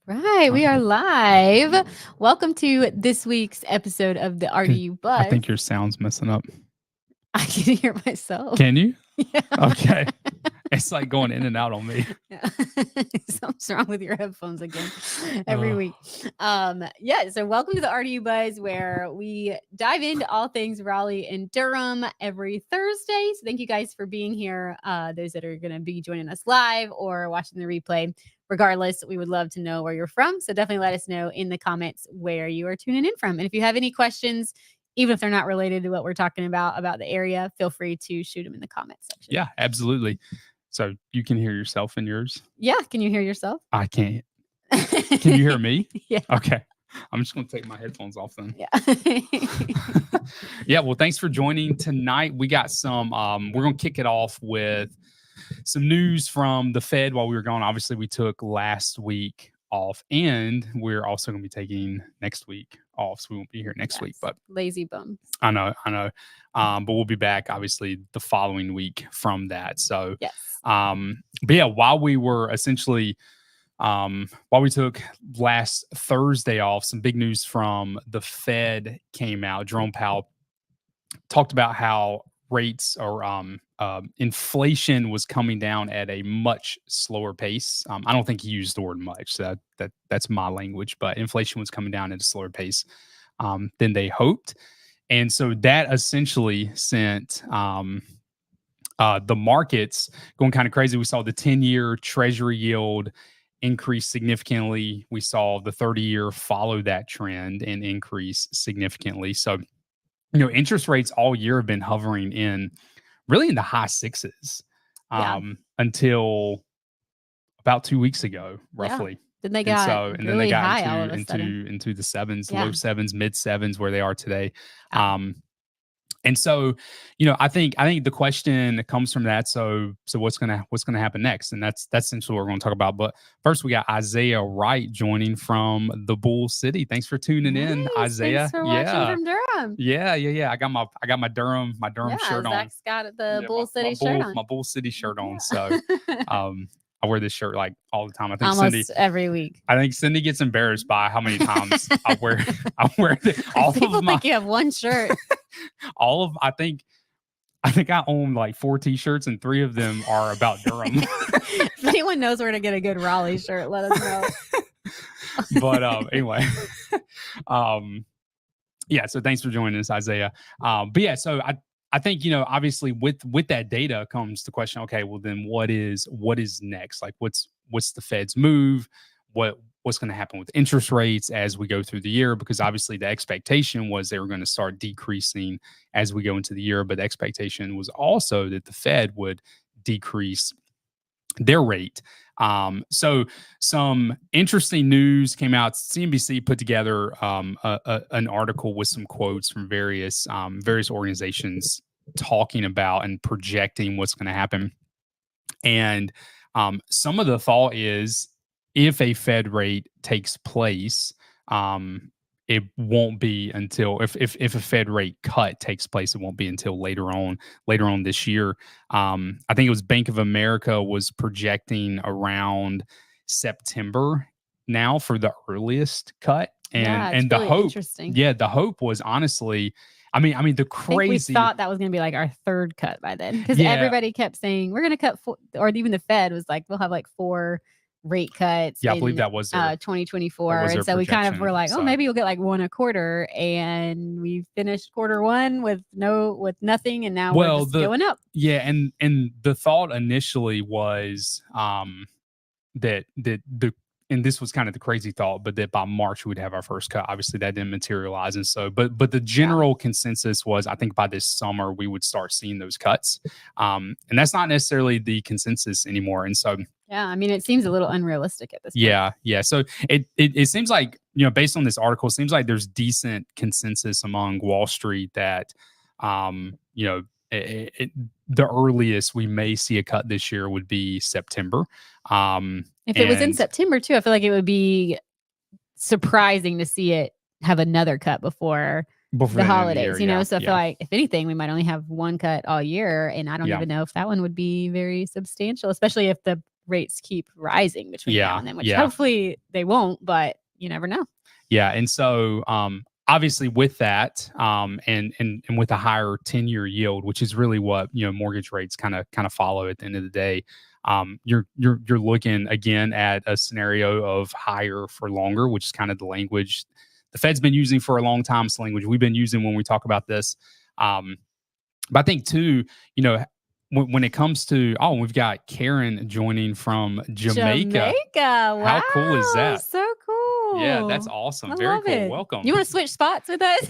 Right, we are live. Welcome to this week's episode of the RDU Buzz. I think your sound's messing up. I can hear myself. Can you? Yeah. Okay. It's like going in and out on me. Yeah. Something's wrong with your headphones again every week. So welcome to the RDU Buzz, where we dive into all things Raleigh and Durham every Thursday. So thank you guys for being here. Those that are going to be joining us live or watching the replay. Regardless, we would love to know where you're from. So definitely let us know in the comments where you are tuning in from. And if you have any questions, even if they're not related to what we're talking about the area, feel free to shoot them in the comments section. Yeah, absolutely. So you can hear yourself in yours? Yeah. Can you hear yourself? I can't. Can you hear me? Yeah. Okay. I'm just going to take my headphones off then. Yeah. Yeah. Well, thanks for joining tonight. We got some, we're going to kick it off with some news from the Fed while we were gone. Obviously, we took last week off, and we're also going to be taking next week off, so we won't be here next week. But lazy bums. I know. But we'll be back obviously the following week from that. So, yes. But yeah, while we were essentially, while we took last Thursday off, some big news from the Fed came out. Jerome Powell talked about how rates or inflation was coming down at a much slower pace. I don't think he used the word much. So that's my language, but inflation was coming down at a slower pace than they hoped. And so that essentially sent the markets going kind of crazy. We saw the 10-year Treasury yield increase significantly. We saw the 30-year follow that trend and increase significantly. So, interest rates all year have been hovering in the high sixes until about 2 weeks ago, roughly. Yeah. Then they got then they got high into the sevens, low sevens, mid sevens, where they are today. And so, I think the question comes from that. So what's gonna happen next? And that's essentially what we're going to talk about. But first, we got Isaiah Wright joining from the Bull City. Thanks for tuning in, Isaiah. Thanks for watching from Durham. Yeah. I got my Durham shirt on. Zach's got the Bull City shirt on. My Bull City shirt on. So, I wear this shirt like all the time. I think almost every week. I think Cindy gets embarrassed by how many times I wear all People of my. Think you have one shirt. I think I own like 4 t-shirts, and 3 of them are about Durham. If anyone knows where to get a good Raleigh shirt, let us know. But anyway, yeah. So thanks for joining us, Isaiah. But yeah, so I think, obviously with that data comes the question, okay, well then what is next? Like what's the Fed's move? What's going to happen with interest rates as we go through the year? Because obviously the expectation was they were going to start decreasing as we go into the year, but the expectation was also that the Fed would decrease their rate. So some interesting news came out. CNBC put together an article with some quotes from various organizations talking about and projecting what's going to happen. And some of the thought is, if a Fed rate takes place, it won't be until if a Fed rate cut takes place, it won't be until later on this year. I think it was Bank of America was projecting around September now for the earliest cut, and the hope, the hope was honestly, I mean the crazy. We thought that was going to be like our third cut by then, because everybody kept saying we're going to cut 4, or even the Fed was like, we'll have like 4 rate cuts. Yeah, I believe that was 2024. And so we kind of were like, maybe we'll get like 1 a quarter, and we finished quarter 1 with nothing, and now we're just going up. Yeah, and the thought initially was that and this was kind of the crazy thought, but that by March we'd have our first cut. Obviously that didn't materialize. And so, but the general consensus was, I think by this summer we would start seeing those cuts. And that's not necessarily the consensus anymore. And so, yeah, I mean, it seems a little unrealistic at this point. Yeah. So it seems like, based on this article, it seems like there's decent consensus among Wall Street that, the earliest we may see a cut this year would be September. If it was in September too, I feel like it would be surprising to see it have another cut before the holidays, So I feel like if anything, we might only have 1 cut all year, and I don't even know if that one would be very substantial, especially if the rates keep rising between now and then, which Yeah. hopefully they won't, but you never know. Yeah. And so, obviously with that, and with a higher 10-year yield, which is really what, mortgage rates kind of follow at the end of the day, you're looking again at a scenario of higher for longer, which is kind of the language the Fed's been using for a long time. It's the language we've been using when we talk about this. But I think too, when it comes to, we've got Karen joining from Jamaica. Wow. How cool is that? So cool. Yeah, that's awesome. I Very love cool. it. Welcome. You want to switch spots with us?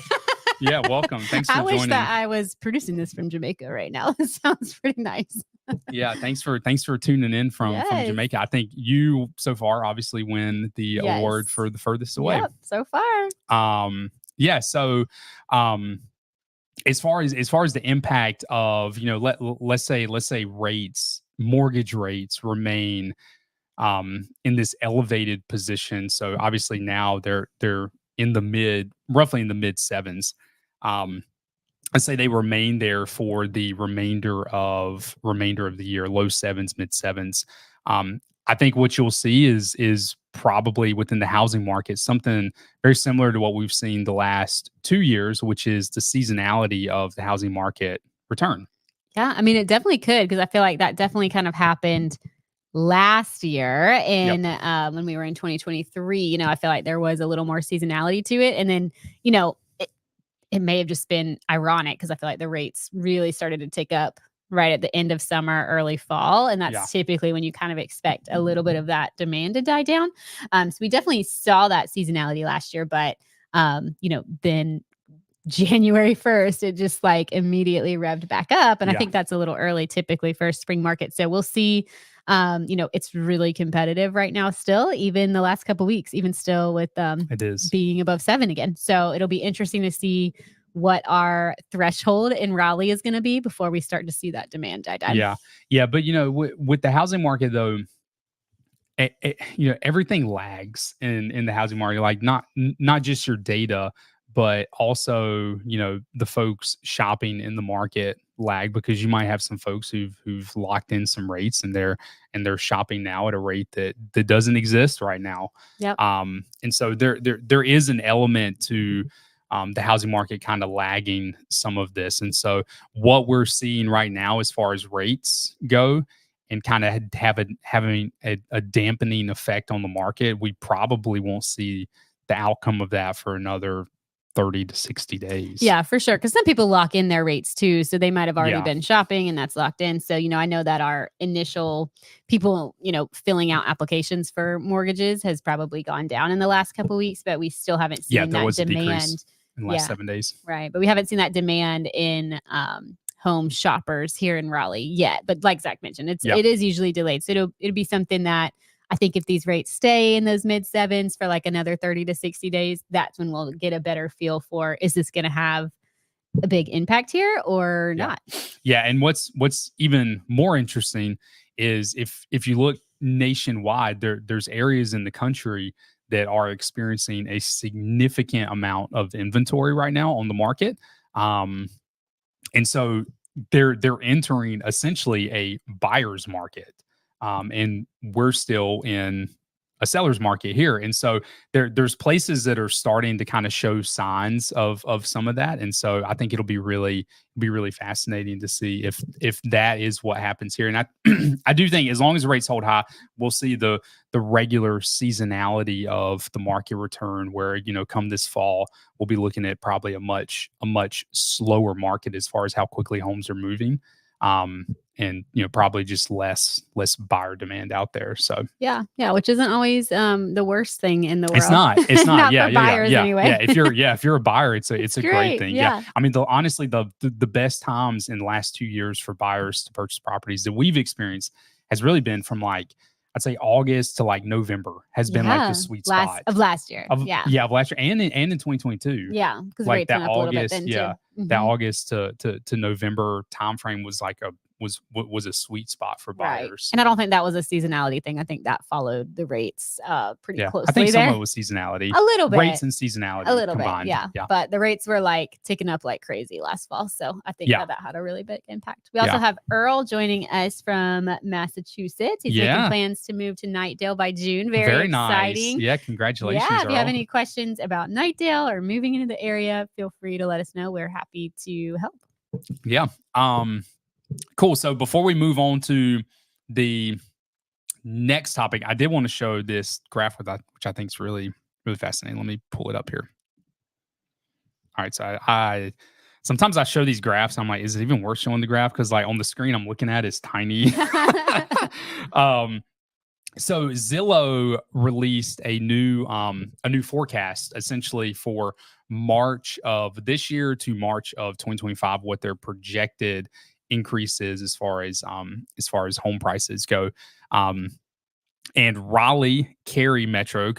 Yeah, welcome. Thanks for I joining. wish that I was producing this from Jamaica right now. It sounds pretty nice. Yeah, thanks for tuning in from Jamaica. I think you so far obviously win the award for the furthest away. Yep, so far. Yeah, so as far as the impact of, let's say mortgage rates remain in this elevated position. So obviously now they're roughly in the mid sevens. Let's say they remain there for the remainder of the year, low sevens, mid sevens. I think what you'll see is probably within the housing market something very similar to what we've seen the last 2 years, which is the seasonality of the housing market return. Yeah, I mean, it definitely could, because I feel like that definitely kind of happened last year when we were in 2023. I feel like there was a little more seasonality to it, and then it may have just been ironic because I feel like the rates really started to tick up right at the end of summer, early fall. And that's typically when you kind of expect a little bit of that demand to die down. So we definitely saw that seasonality last year, but, then January 1st, it just immediately revved back up. And I think that's a little early typically for a spring market. So we'll see. It's really competitive right now still, even the last couple of weeks, even still with it is being above 7 again. So it'll be interesting to see what our threshold in Raleigh is going to be before we start to see that demand die down. Yeah. But, with the housing market, though, everything lags in the housing market, like not just your data, but also, the folks shopping in the market lag, because you might have some folks who've locked in some rates and they're shopping now at a rate that doesn't exist right now. Yep. And so there is an element to the housing market kind of lagging some of this. And so what we're seeing right now as far as rates go and kind of having a dampening effect on the market, we probably won't see the outcome of that for another 30 to 60 days. Yeah, for sure. Because some people lock in their rates too. So they might have already been shopping and that's locked in. So, I know that our initial people, filling out applications for mortgages has probably gone down in the last couple of weeks, but we still haven't seen that demand in the last 7 days. Right. But we haven't seen that demand in home shoppers here in Raleigh yet. But like Zach mentioned, it is usually delayed. So it'll be something that I think if these rates stay in those mid sevens for another 30 to 60 days, that's when we'll get a better feel for, is this going to have a big impact here or not? Yeah. And what's even more interesting is if you look nationwide, there's areas in the country that are experiencing a significant amount of inventory right now on the market. And so they're entering essentially a buyer's market. And we're still in a seller's market here. And so there's places that are starting to kind of show signs of some of that. And so I think it'll be really fascinating to see if that is what happens here. And I do think as long as the rates hold high, we'll see the regular seasonality of the market return, where, come this fall, we'll be looking at probably a much slower market as far as how quickly homes are moving. And probably just less buyer demand out there. So yeah, which isn't always the worst thing in the world. It's not. Not for buyers anyway. Yeah, if you're a buyer, it's a great thing. Yeah. I mean, honestly, the best times in the last 2 years for buyers to purchase properties that we've experienced has really been from I'd say August to November has been the sweet spot of last year. Of last year and in 2022. Yeah, because rates went up a little bit then too. That August to November timeframe was was a sweet spot for Right. buyers. And I don't think that was a seasonality thing. I think that followed the rates pretty Yeah, closely I think some there. of it was seasonality, A little bit. rates and seasonality A little combined. bit, yeah. Yeah. But the rates were like ticking up like crazy last fall. So I think Yeah. that had a really big impact. We also Yeah. have Earl joining us from Massachusetts. He's making Yeah. plans to move to Nightdale by June. Very exciting. Nice. Yeah, congratulations, Yeah, if you have Earl. any questions about Nightdale or moving into the area, feel free to let us know. We're happy to help. Yeah. Cool. So before we move on to the next topic, I did want to show this graph which I think is really, really fascinating. Let me pull it up here. All right. So I sometimes I show these graphs. I'm like, is it even worth showing the graph? Because like on the screen I'm looking at is tiny. So Zillow released a new forecast essentially for March of this year to March of 2025, what their projected increases as far as home prices go. And Raleigh Cary Metro,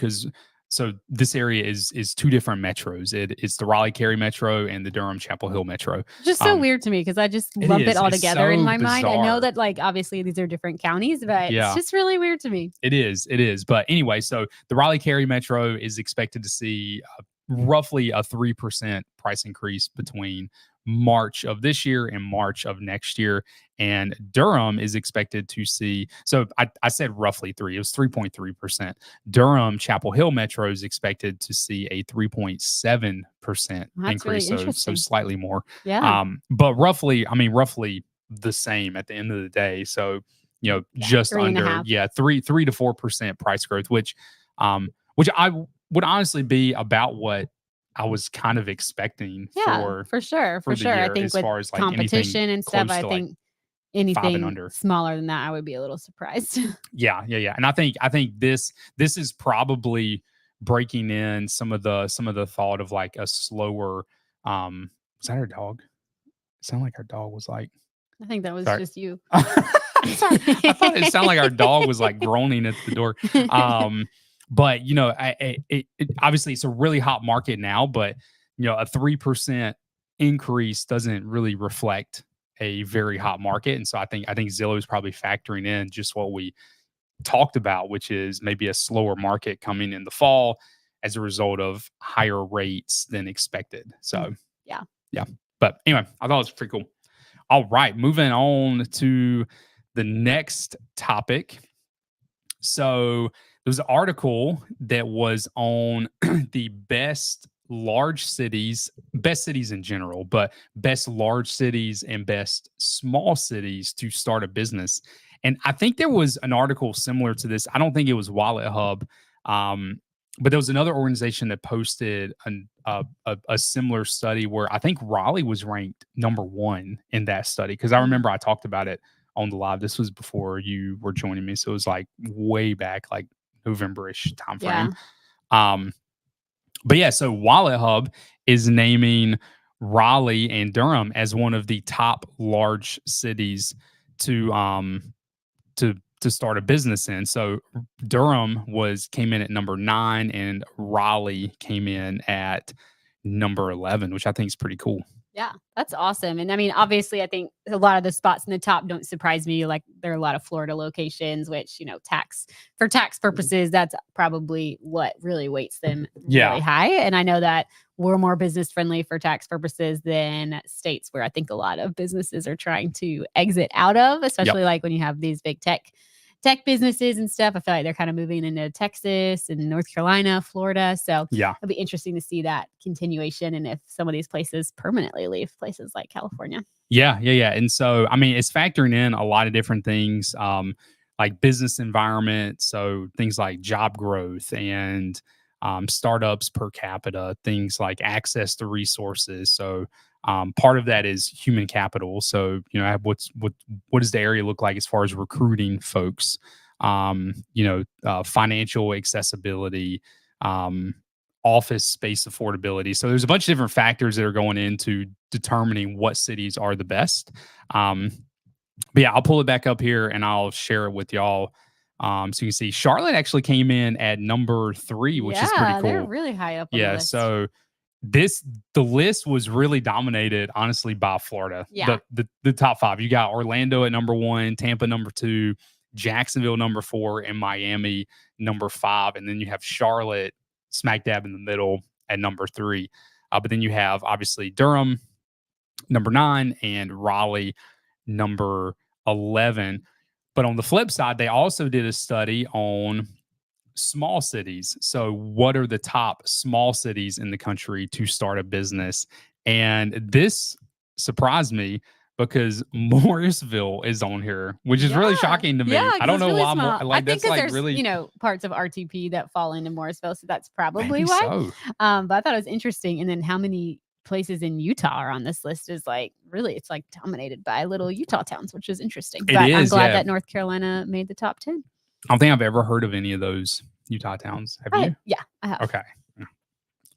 so this area is two different metros. It's the Raleigh Cary Metro and the Durham Chapel Hill Metro. Just so weird to me because I just lump it all together in my mind. I know that like obviously these are different counties, but it's just really weird to me. It is. But anyway, so the Raleigh Cary Metro is expected to see roughly a 3% price increase between March of this year and March of next year. And Durham is expected to see, so I said roughly 3, it was 3.3%. Durham Chapel Hill Metro is expected to see a 3.7% increase. Really so slightly more. Yeah. But roughly the same at the end of the day. So, just under 3 to 4% price growth, which I would honestly be about what I was kind of expecting for sure. I think as with far as like competition and stuff, I think anything smaller than that, I would be a little surprised. Yeah. And I think this is probably breaking in some of the thought of like a slower. Was that our dog? It sounded like our dog was like. I think that was just you. Sorry. I thought it sounded like our dog was like groaning at the door. But it obviously it's a really hot market now, but a 3% increase doesn't really reflect a very hot market. And so I think Zillow is probably factoring in just what we talked about, which is maybe a slower market coming in the fall as a result of higher rates than expected. So yeah. But anyway, I thought it was pretty cool. All right, moving on to the next topic. So there was an article that was on the best cities in general, but best large cities and best small cities to start a business. And I think there was an article similar to this. I don't think it was Wallet Hub, but there was another organization that posted a similar study where I think Raleigh was ranked number 1 in that study. Because I remember I talked about it on the live. This was before you were joining me, so it was like way back, like November-ish timeframe. Yeah. But yeah, so Wallet Hub is naming Raleigh and Durham as one of the top large cities to start a business in. So Durham came in at number 9 and Raleigh came in at number 11, which I think is pretty cool. Yeah, that's awesome. And I mean, obviously, I think a lot of the spots in the top don't surprise me. Like there are a lot of Florida locations, which, for tax purposes, that's probably what really weights them really high. And I know that we're more business friendly for tax purposes than states where I think a lot of businesses are trying to exit out of, especially like when you have these big tech businesses and stuff. I feel like they're kind of moving into Texas and North Carolina, Florida. So it'll be interesting to see that continuation and if some of these places permanently leave places like California. Yeah. And so, I mean, it's factoring in a lot of different things, like business environment. So things like job growth and startups per capita, things like access to resources. So part of that is human capital. So, what does the area look like as far as recruiting folks? Financial accessibility, office space affordability. So there's a bunch of different factors that are going into determining what cities are the best. But yeah, I'll pull it back up here and I'll share it with y'all. So you can see Charlotte actually came in at number 3, which is pretty cool. They're really high up on the list. So the list was really dominated, honestly, by Florida. Yeah. The top 5. You got Orlando at number 1, Tampa number 2, Jacksonville number 4, and Miami number 5. And then you have Charlotte smack dab in the middle at number 3. But then you have obviously Durham number 9 and Raleigh number 11. But on the flip side, they also did a study on small cities. So what are the top small cities in the country to start a business? And this surprised me because Morrisville is on here, which is really shocking to me. Yeah, I don't know really why. I think that's like there's, really, parts of RTP that fall into Morrisville, so that's probably maybe why. so. But I thought it was interesting. And then how many places in Utah are on this list is like really, it's like dominated by little Utah towns, which is interesting. But I'm glad that North Carolina made the top 10. I don't think I've ever heard of any of those Utah towns. Have you? Yeah, I have. Okay.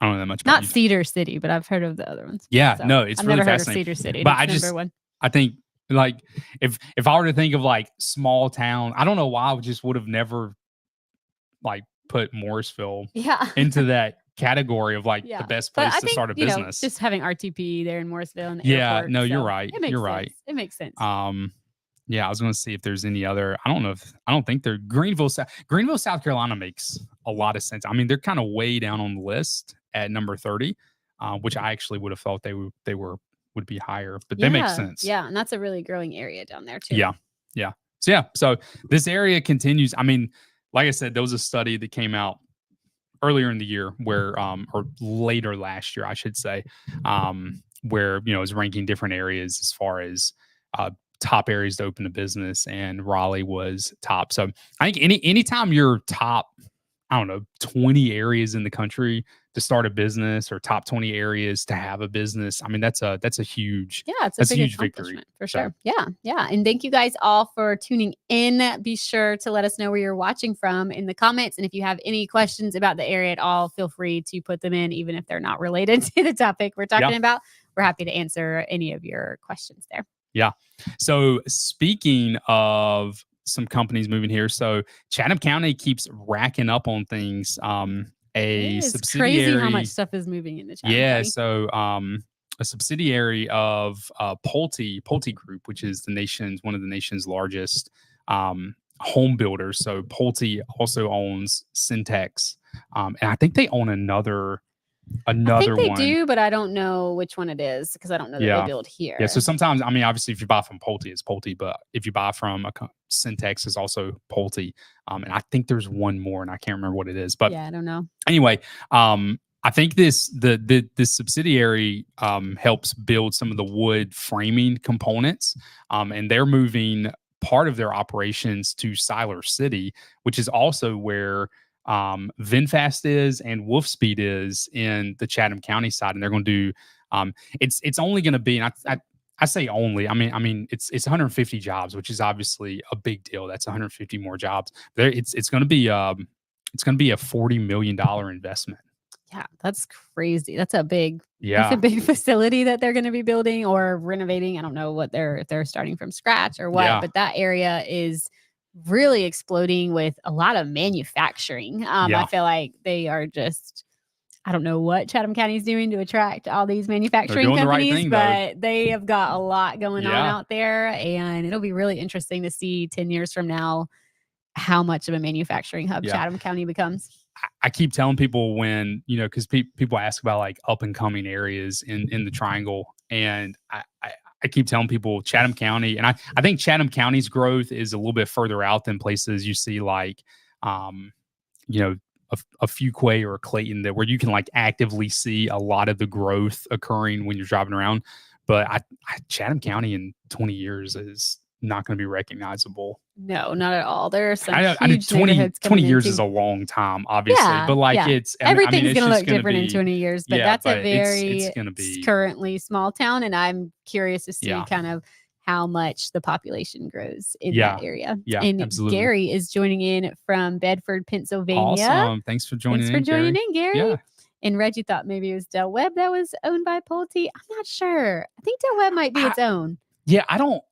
I don't know that much about Not Cedar City, but I've heard of the other ones. Yeah, So, no, it's I've really never heard of fascinating. Cedar City. But I think like if I were to think of like small town, I don't know why I just would have never like put Morrisville into that category of like the best place to start a business. Just having RTP there in Morrisville and the airport, no, you're right. You're right. It makes sense. Yeah, I was going to see if there's any other. I don't think they're Greenville, South Carolina makes a lot of sense. I mean, they're kind of way down on the list at number 30, which I actually would have thought they would be higher, but that makes sense. Yeah, and that's a really growing area down there too. Yeah. So this area continues. I mean, like I said, there was a study that came out earlier in the year where, or later last year, I should say, where it was ranking different areas as far as top areas to open a business, and Raleigh was top. So I think anytime you're top, 20 areas in the country to start a business, or top 20 areas to have a business, I mean, that's a huge, it's a huge victory for sure. Yeah. And thank you guys all for tuning in. Be sure to let us know where you're watching from in the comments. And if you have any questions about the area at all, feel free to put them in, even if they're not related to the topic we're talking about. We're happy to answer any of your questions there. Yeah. So speaking of some companies moving here, so Chatham County keeps racking up on things. It's crazy how much stuff is moving into Chatham County. So a subsidiary of Pulte Group, which is one of the nation's largest home builders. So Pulte also owns Syntex, and I think they own another I think they one. do, but I don't know which one it is because I don't know that they build here. Yeah, so sometimes, I mean, obviously, if you buy from Pulte, it's Pulte, but if you buy from Syntex, is also Pulte. And I think there's one more, and I can't remember what it is. But I don't know. Anyway, I think this subsidiary helps build some of the wood framing components, and they're moving part of their operations to Siler City, which is also where VinFast is and Wolfspeed is in the Chatham County side, and they're going to do it's only going to be, and I say only, I mean it's 150 jobs, which is obviously a big deal. That's 150 more jobs. It's going to be a $40 million investment. Yeah, that's crazy. That's a big facility that they're going to be building or renovating. I don't know if they're starting from scratch or what, but that area is really exploding with a lot of manufacturing. I feel like they are just, I don't know what Chatham County is doing to attract all these manufacturing companies, but they have got a lot going on out there, and it'll be really interesting to see 10 years from now how much of a manufacturing hub Chatham County becomes. I keep telling people when, because people ask about like up and coming areas in the Triangle, and I keep telling people Chatham County, and I think Chatham County's growth is a little bit further out than places you see like, a Fuquay or Clayton, where you can like actively see a lot of the growth occurring when you're driving around. But Chatham County in 20 years is not going to be recognizable. No, not at all. There are some huge 20 years is a long time, obviously, but like everything's going to look different in 20 years, but that's a very it's gonna be currently small town, and I'm curious to see kind of how much the population grows in that area. Yeah, and absolutely. Gary is joining in from Bedford, Pennsylvania. Awesome. Thanks for joining in, Gary. Yeah. And Reggie thought maybe it was Del Webb that was owned by Pulte. I'm not sure. I think Del Webb might be its own. Yeah, I don't.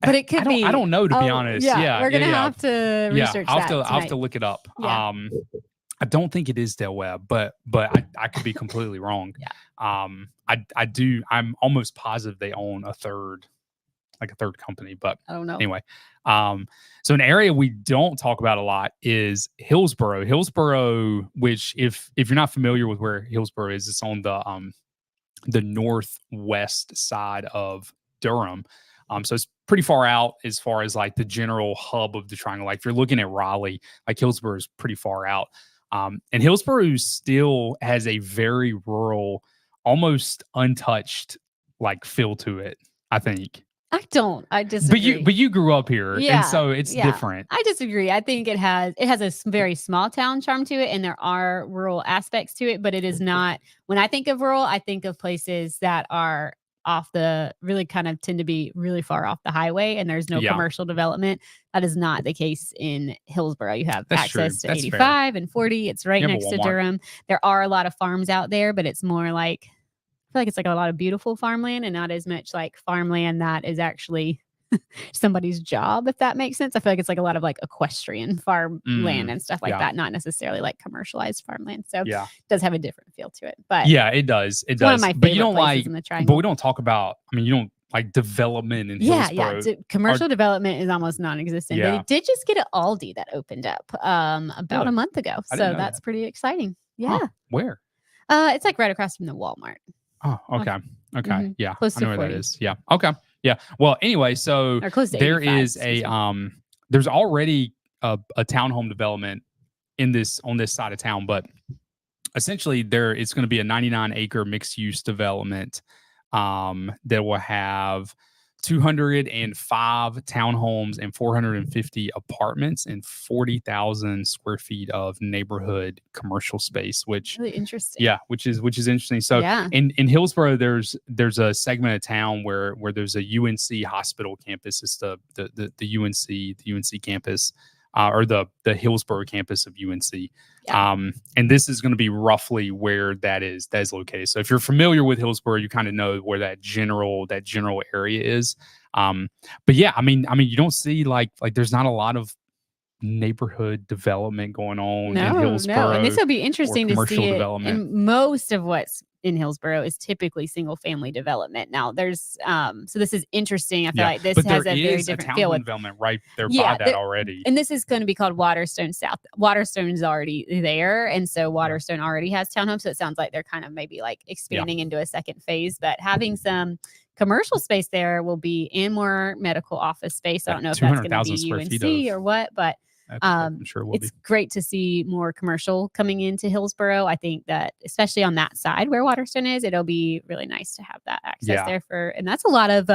But it could be. I don't know, to be honest. Yeah, we're gonna have to research that. I'll have to look it up. Yeah. I don't think it is Del Webb, but I could be completely wrong. Yeah. I'm almost positive they own a third company, but I don't know. anyway. So an area we don't talk about a lot is Hillsborough. Hillsborough, which if you're not familiar with where Hillsborough is, it's on the northwest side of Durham. So it's pretty far out as far as like the general hub of the triangle. Like if you're looking at Raleigh, like Hillsborough is pretty far out. And Hillsborough still has a very rural, almost untouched like feel to it, I think. I disagree. But you grew up here, and so it's different. I disagree. I think it has a very small town charm to it, and there are rural aspects to it, but it is not. When I think of rural, I think of places that are really kind of tend to be really far off the highway, and there's no commercial development. That is not the case in Hillsborough. You have access to 85 and 40. It's right next to Durham. There are a lot of farms out there, but it's more like, I feel like it's like a lot of beautiful farmland and not as much like farmland that is actually somebody's job, if that makes sense. I feel like it's like a lot of like equestrian farmland and stuff like that, not necessarily like commercialized farmland. So it does have a different feel to it. But yeah, it does. It does. One of my favorite but you don't places like, in the triangle. But we don't talk about, I mean, you don't like development in Hillsborough. Commercial development is almost non-existent. But it did just get an Aldi that opened up about a month ago. So that's pretty exciting. Yeah. Huh. Where? It's like right across from the Walmart. Oh, okay. Okay. Mm-hmm. Yeah. Close I know to where 40. that is. Yeah. Okay. Yeah. Well, anyway, so there is there's already a townhome development on this side of town, but essentially it's going to be a 99-acre mixed use development that will have 205 townhomes and 450 apartments and 40,000 square feet of neighborhood commercial space, which really interesting. Yeah, which is interesting. So in Hillsborough, there's a segment of town where there's a UNC hospital campus. It's the UNC campus. Or the Hillsborough campus of UNC. And this is going to be roughly where that is located. So if you're familiar with Hillsborough, you kind of know where that general area is. But yeah, I mean, you don't see like there's not a lot of neighborhood development going on in Hillsborough. No, and this will be interesting to see it. Development. And most of what's in Hillsborough is typically single family development. Now there's so this is interesting. I feel like this has a very different feel. Development right there by that already. And this is going to be called Waterstone South. Waterstone's already there, and so Waterstone already has townhomes. So it sounds like they're kind of maybe like expanding into a second phase, but having some commercial space there will be and more medical office space. I don't know if that's going to be UNC or what, but I'm sure it's great to see more commercial coming into Hillsborough. I think that especially on that side where Waterstone is, it'll be really nice to have that access there and that's a lot of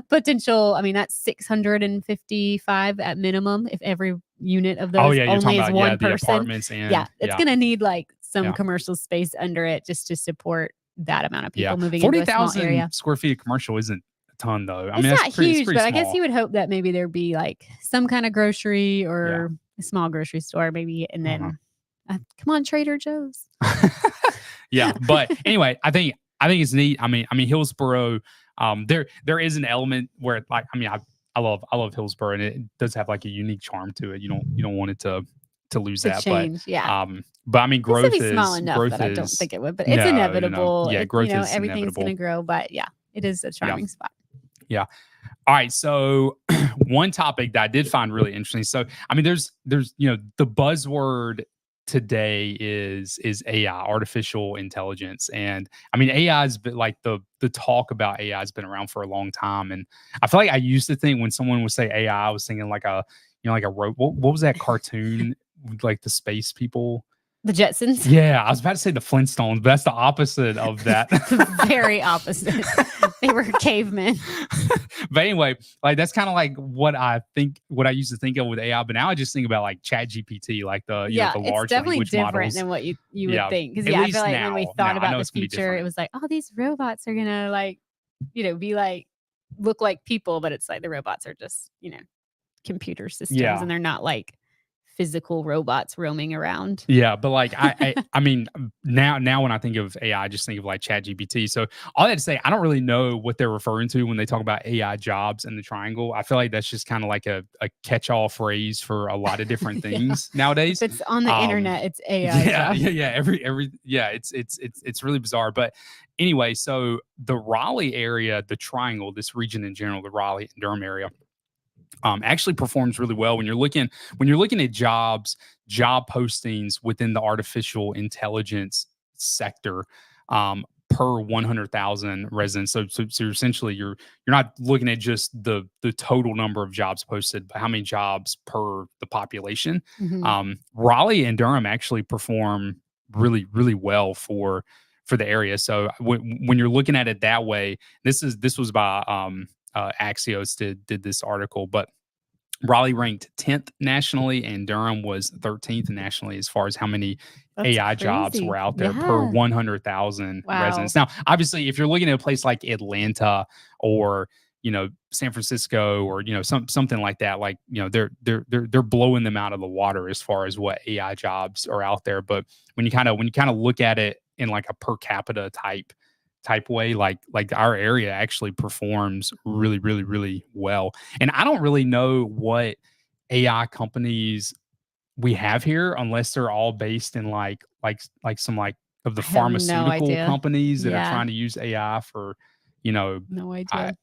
potential. I mean, that's 655 at minimum if every unit of those only is one person. The apartments and it's going to need like some commercial space under it just to support that amount of people moving into a small area. 40,000 square feet of commercial isn't ton though. I mean, it's not huge, but small. I guess you would hope that maybe there'd be like some kind of grocery or a small grocery store, maybe, and then come on, Trader Joe's. But anyway, I think it's neat. I mean, Hillsborough. There is an element where like I love Hillsborough, and it does have like a unique charm to it. You don't want it to lose that, change, but I mean, growth is small enough that I don't think it would, but it's inevitable. Yeah, growth is everything's going to grow, but it is a charming spot. Yeah. All right. So one topic that I did find really interesting. So, I mean, there's, the buzzword today is AI, artificial intelligence. And I mean, AI has been like the talk about AI has been around for a long time. And I feel like I used to think when someone would say AI, I was thinking like a what was that cartoon with like the space people? The Jetsons? Yeah, I was about to say the Flintstones, but that's the opposite of that. Very opposite. They were cavemen. But anyway, like that's kind of like what I used to think of with AI, but now I just think about like ChatGPT, like the the large language models. It's definitely different than what you would think. Because I feel like when we thought about the future, it was like, oh, these robots are gonna like, be like look like people, but it's like the robots are just, computer systems and they're not like physical robots roaming around. Yeah, but like I mean, now when I think of AI, I just think of like ChatGPT. So all that to say, I don't really know what they're referring to when they talk about AI jobs in the triangle. I feel like that's just kind of like a catch-all phrase for a lot of different things nowadays. If it's on the internet, it's AI. Yeah. It's really bizarre. But anyway, so the Raleigh area, the triangle, this region in general, the Raleigh and Durham area, actually performs really well when you're looking at job postings within the artificial intelligence sector, per 100,000 residents. So essentially you're not looking at just the total number of jobs posted, but how many jobs per the population. Raleigh and Durham actually perform really, really well for the area. So when you're looking at it that way, this was by Axios did this article, but Raleigh ranked 10th nationally and Durham was 13th nationally as far as how many AI jobs were out there per 100,000 residents. Now, obviously, if you're looking at a place like Atlanta or San Francisco or something like that, like they're blowing them out of the water as far as what AI jobs are out there. But when you kind of look at it in like a per capita type way, like our area actually performs really, really, really well. And I don't really know what AI companies we have here unless they're all based in like some like of the pharmaceutical companies that are trying to use AI for no idea.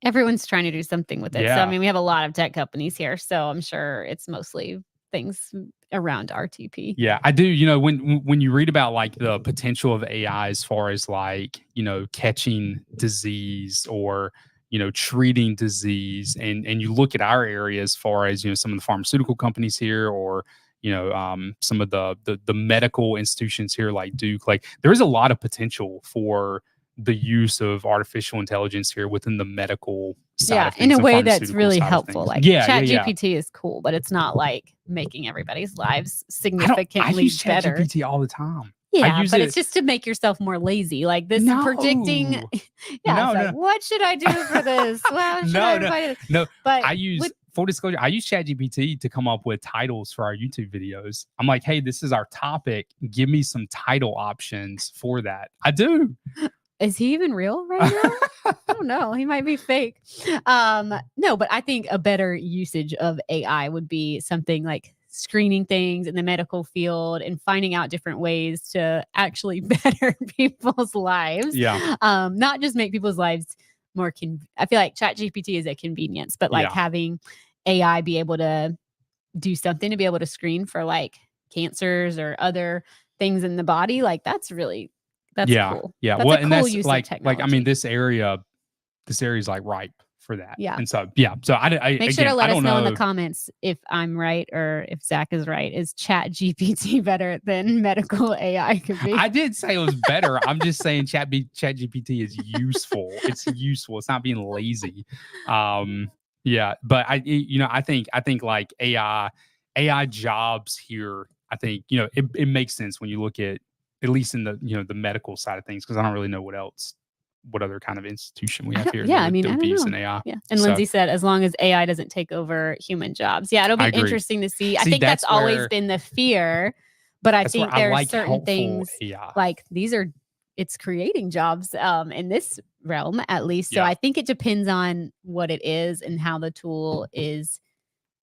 Everyone's trying to do something with it. So I mean, we have a lot of tech companies here, so I'm sure it's mostly things around RTP. Yeah, I do. When you read about like the potential of AI as far as like, catching disease or, treating disease, and you look at our area as far as, some of the pharmaceutical companies here or, some of the medical institutions here like Duke, like there is a lot of potential for the use of artificial intelligence here within the medical side of things, in a way that's really helpful. Like ChatGPT is cool, but it's not like making everybody's lives significantly better. I use ChatGPT all the time. Yeah, but it's just to make yourself more lazy. Like this predicting. What should I do for this? Well, no. But I use full disclosure. I use ChatGPT to come up with titles for our YouTube videos. I'm like, hey, this is our topic. Give me some title options for that. I do. Is he even real right now? I don't know. He might be fake. No, but I think a better usage of AI would be something like screening things in the medical field and finding out different ways to actually better people's lives. Yeah. Not just make people's lives more I feel like ChatGPT is a convenience, but like having AI be able to do something to be able to screen for like cancers or other things in the body, like that's cool. Yeah. That's and that's like I mean, this area is like ripe for that. Yeah. And so So I make sure to let us know in the comments if I'm right or if Zach is right. Is ChatGPT better than medical AI could be? I did say it was better. I'm just saying ChatGPT is useful. It's useful. It's not being lazy. Yeah, but I think like AI jobs here, I think, it makes sense when you look at least in the, the medical side of things, because I don't really know what other kind of institution we have here. Yeah, I mean, that would be using AI. Yeah, and Lindsay said as long as AI doesn't take over human jobs. Yeah, it'll be interesting to see. I think that's always been the fear, but I think there are certain things like it's creating jobs in this realm at least. So I think it depends on what it is and how the tool is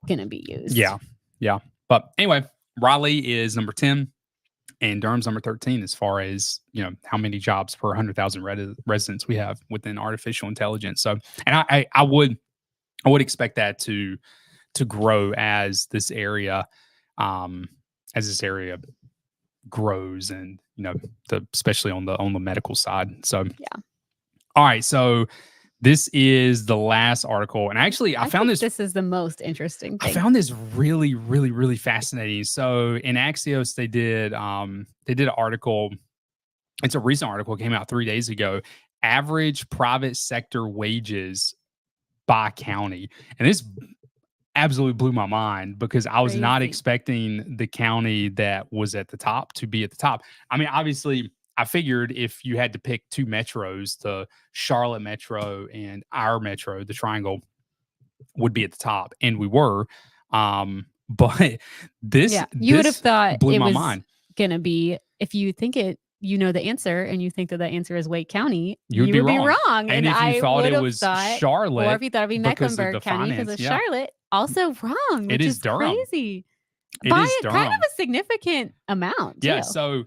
going to be used. Yeah. But anyway, Raleigh is number 10. And Durham's number 13 as far as, how many jobs per 100,000 residents we have within artificial intelligence. So, and I would expect that to grow as this area grows, and especially on the medical side. So all right, so this is the last article, and actually I found this is the most interesting thing. I found this really, really, really fascinating. So in Axios, they did an article. It's a recent article, came out 3 days ago. Average private sector wages by county, and this absolutely blew my mind because I was not expecting the county that was at the top to be at the top. I mean, obviously, I figured if you had to pick two metros, the Charlotte Metro and our metro, the Triangle, would be at the top, and we were. But this you would have thought blew it my was mind. gonna be, if you think it, you know the answer, and you think that answer is Wake County, You would would be be wrong. wrong. And if you I thought would it have was thought, Charlotte, or if you thought it'd be because of the Mecklenburg County, because finance, of yeah. Charlotte, also wrong, It which is is Durham. crazy. It By is kind of Durham. a significant amount. Yeah. too. So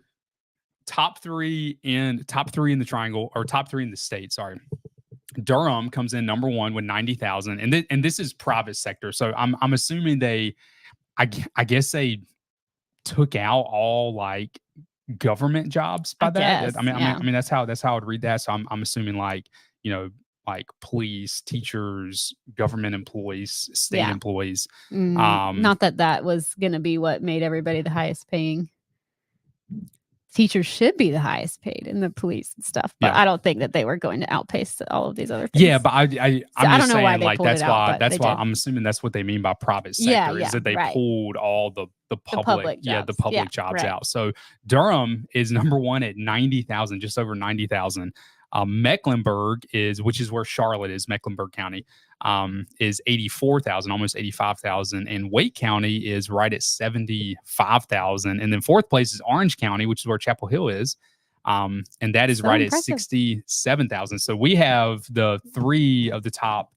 top three in the triangle, or top three in the state. Sorry. Durham comes in number one with 90,000, and this is private sector. So I'm assuming I guess they took out all like government jobs by that. guess, I mean, yeah. I mean that's how I would read that. So I'm assuming like, you know, like police, teachers, government employees, state Yeah. employees. Not that was going to be what made everybody the highest paying. Teachers should be the highest paid in the police and stuff, but Yeah. I don't think that they were going to outpace all of these other things. Yeah, but I'm I just don't know why saying, they like pulled that's it out, why but they did. I'm assuming that's what they mean by private sector, Yeah, is that they right. pulled all the public jobs right. out. So Durham is number one at 90,000, just over 90,000. Mecklenburg which is where Charlotte is, Mecklenburg County, is 84,000, almost 85,000, and Wake County is right at 75,000, and then fourth place is Orange County, which is where Chapel Hill is, and that is right impressive. at 67,000. So we have the three of the top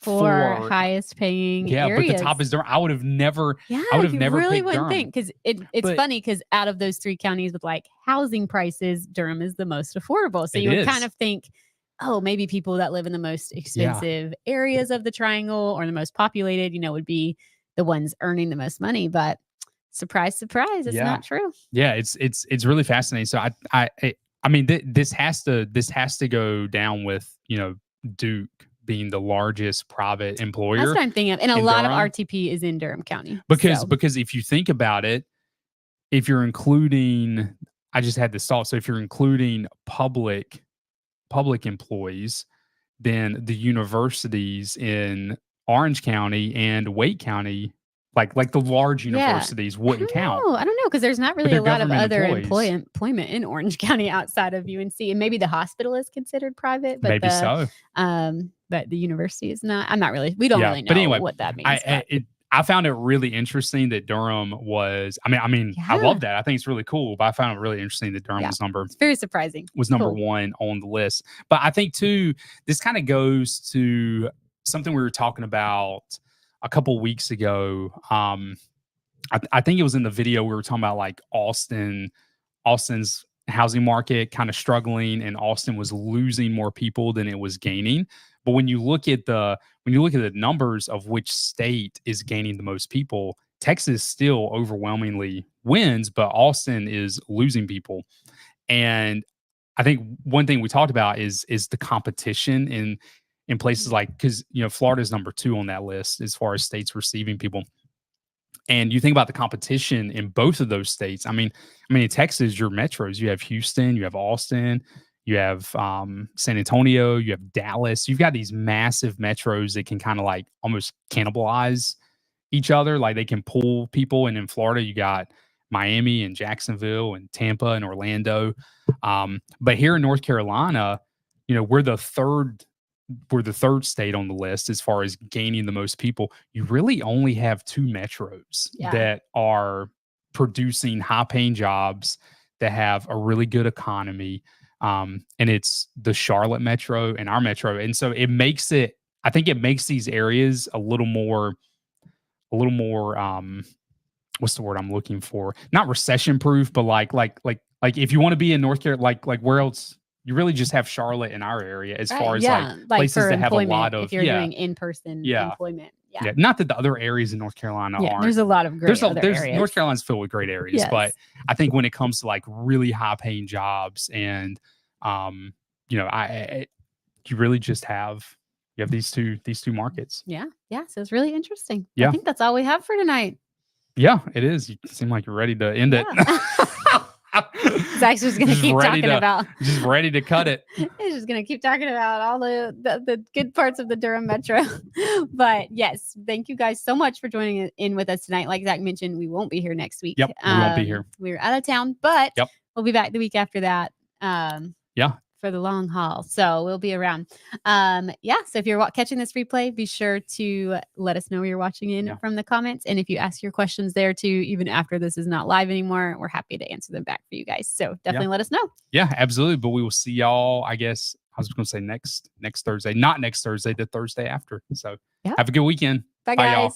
four highest paying areas. But the top is Durham. I would have never. Yeah, I would have you never really picked wouldn't Durham. think, because it's funny, because out of those three counties with like housing prices, Durham is the most affordable. So you would kind of think, oh, maybe people that live in the most expensive areas of the triangle or the most populated, would be the ones earning the most money. But surprise, surprise, it's not true. Yeah, it's really fascinating. So I mean, this has to go down with Duke being the largest private employer. That's what I'm thinking of. And a lot Durham. of RTP is in Durham County. Because if you think about it, if you're including, I just had this thought. So if you're including public employees, then the universities in Orange County and Wake County, like the large universities, wouldn't count. I don't know, because there's not really a lot of other employees. employment in Orange County outside of UNC, and maybe the hospital is considered private, but maybe so. But the university is not. I'm not really. We don't really know but anyway, what that means. I found it really interesting that Durham was. I mean, I love that. I think it's really cool. But I found it really interesting that Durham was It's very surprising. Was number one on the list. But I think too, this kind of goes to something we were talking about a couple weeks ago. I think it was in the video we were talking about, like Austin's housing market kind of struggling, and Austin was losing more people than it was gaining. But when you look at the numbers of which state is gaining the most people, Texas still overwhelmingly wins, but Austin is losing people. And I think one thing we talked about is the competition in places like, because Florida is number 2 on that list as far as states receiving people. And you think about the competition in both of those states. I mean, in Texas, your metros, you have Houston, you have Austin, you have San Antonio, you have Dallas. You've got these massive metros that can kind of like almost cannibalize each other. Like they can pull people. And in Florida, you got Miami and Jacksonville and Tampa and Orlando. But here in North Carolina, we're the third state on the list as far as gaining the most people. You really only have 2 metros that are producing high-paying jobs that have a really good economy, and it's the Charlotte metro and our metro. And so I think it makes these areas a little more what's the word I'm looking for? Not recession proof, but like if you want to be in North Carolina, like where else? You really just have Charlotte in our area as far as like places that have a lot of, if you're doing in-person employment. Yeah. Not that the other areas in North Carolina aren't. There's a lot of great areas. North Carolina's filled with great areas, but I think when it comes to like really high paying jobs and, you really just have these two markets. Yeah. Yeah. So it's really interesting. Yeah. I think that's all we have for tonight. Yeah, it is. You seem like you're ready to end it. Zach's just going to keep talking about. Just ready to cut it. He's just going to keep talking about all the good parts of the Durham Metro. But yes, thank you guys so much for joining in with us tonight. Like Zach mentioned, we won't be here next week. Yep, we won't be here. We're out of town, but we'll be back the week after that. for the long haul. So we'll be around. Yeah. So if you're catching this replay, be sure to let us know where you're watching in from the comments. And if you ask your questions there too, even after this is not live anymore, we're happy to answer them back for you guys. So definitely let us know. Yeah, absolutely. But we will see y'all, I guess, I was going to say next Thursday, not next Thursday, the Thursday after. So have a good weekend. Bye guys. Y'all.